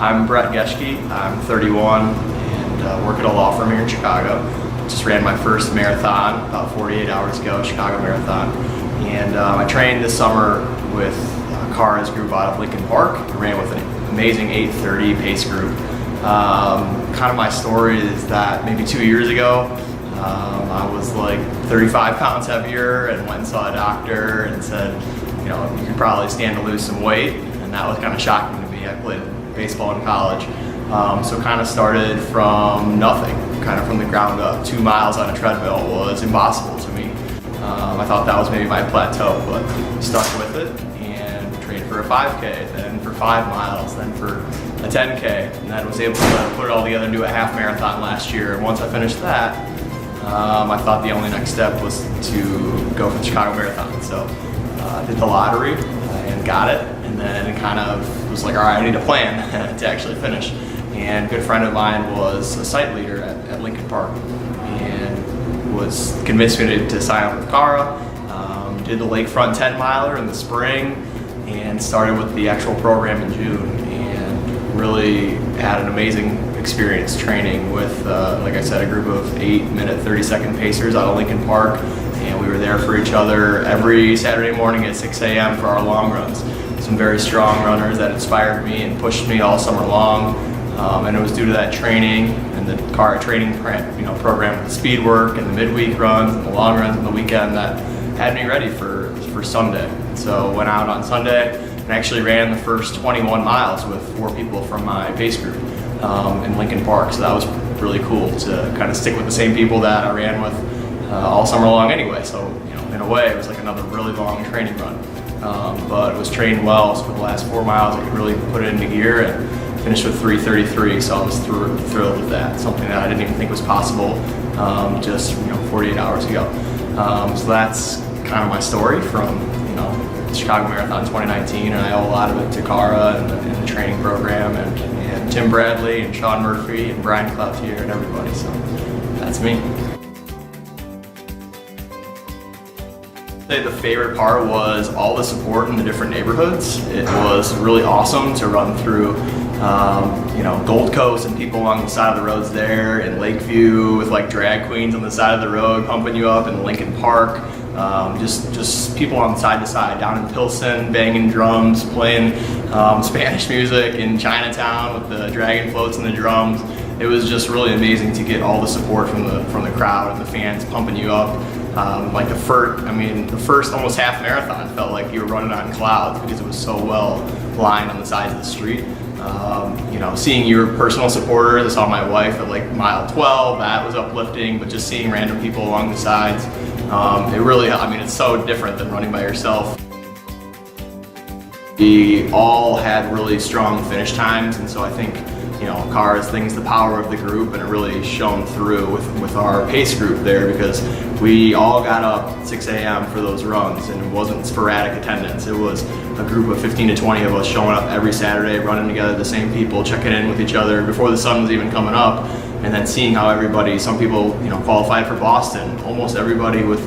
I'm Brett Geschke. I'm 31 and work at a law firm here in Chicago. Just ran my first marathon about 48 hours ago, Chicago Marathon. And I trained this summer with CARA's group out of Lincoln Park. I ran with an amazing 8:30 pace group. Kind of my story is that maybe 2 years ago, I was like 35 pounds heavier and went and saw a doctor and said, you know, you could probably stand to lose some weight. And that was kind of shocking to me. I played baseball in college. So kind of started from nothing, kind of from the ground up. 2 miles on a treadmill was impossible to me. I thought that was maybe my plateau, but stuck with it and trained for a 5K, then for 5 miles, then for a 10K, and then was able to put it all together and do a half marathon last year. And once I finished that, I thought the only next step was to go for the Chicago Marathon. So I did the lottery and got it, and then it kind of was like, all right, I need a plan to actually finish. And a good friend of mine was a site leader at Lincoln Park and was convinced me to sign up with CARA. Did the lakefront 10 miler in the spring and started with the actual program in June, and really had an amazing experience training with, like I said, a group of 8-minute 30-second pacers out of Lincoln Park. And we were there for each other every Saturday morning at 6 a.m. for our long runs. Some very strong runners that inspired me and pushed me all summer long. And it was due to that training and the CARA training program with the speed work and the midweek runs and the long runs on the weekend that had me ready for Sunday. So went out on Sunday and actually ran the first 21 miles with 4 people from my pace group in Lincoln Park. So that was really cool to kind of stick with the same people that I ran with all summer long anyway. So, you know, in a way, it was like another really long training run. But it was trained well, so for the last 4 miles, I could really put it into gear and finished with 3:33. So I was thrilled with that. Something that I didn't even think was possible just 48 hours ago. So that's kind of my story from the Chicago Marathon 2019, and I owe a lot of it to CARA and the training program and Tim Bradley and Sean Murphy and Brian Cloutier and everybody. So that's me. The favorite part was all the support in the different neighborhoods. It was really awesome to run through Gold Coast and people along the side of the roads there, in Lakeview with like drag queens on the side of the road pumping you up, in Lincoln Park. Just people on side to side, down in Pilsen banging drums, playing Spanish music in Chinatown with the dragon floats and the drums. It was just really amazing to get all the support from the crowd and the fans pumping you up. Like the first almost half marathon felt like you were running on clouds because it was so well lined on the sides of the street. Seeing your personal supporters, I saw my wife at like mile 12, that was uplifting, but just seeing random people along the sides, it really, it's so different than running by yourself. We all had really strong finish times, and so I think CARA's thing's the power of the group, and it really shone through with our pace group there, because we all got up at 6 a.m. for those runs, and it wasn't sporadic attendance. It was a group of 15 to 20 of us showing up every Saturday, running together, the same people, checking in with each other before the sun was even coming up, and then seeing how everybody, some people qualified for Boston, almost everybody with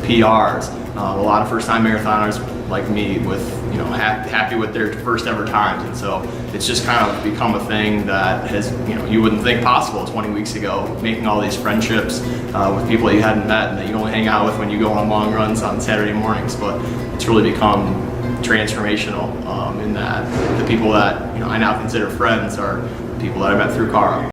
PRs, a lot of first-time marathoners like me with happy with their first ever times. And so it's just kind of become a thing that has you wouldn't think possible 20 weeks ago, making all these friendships with people that you hadn't met and that you only hang out with when you go on long runs on Saturday mornings. But it's really become transformational in that the people that I now consider friends are people that I met through CARA.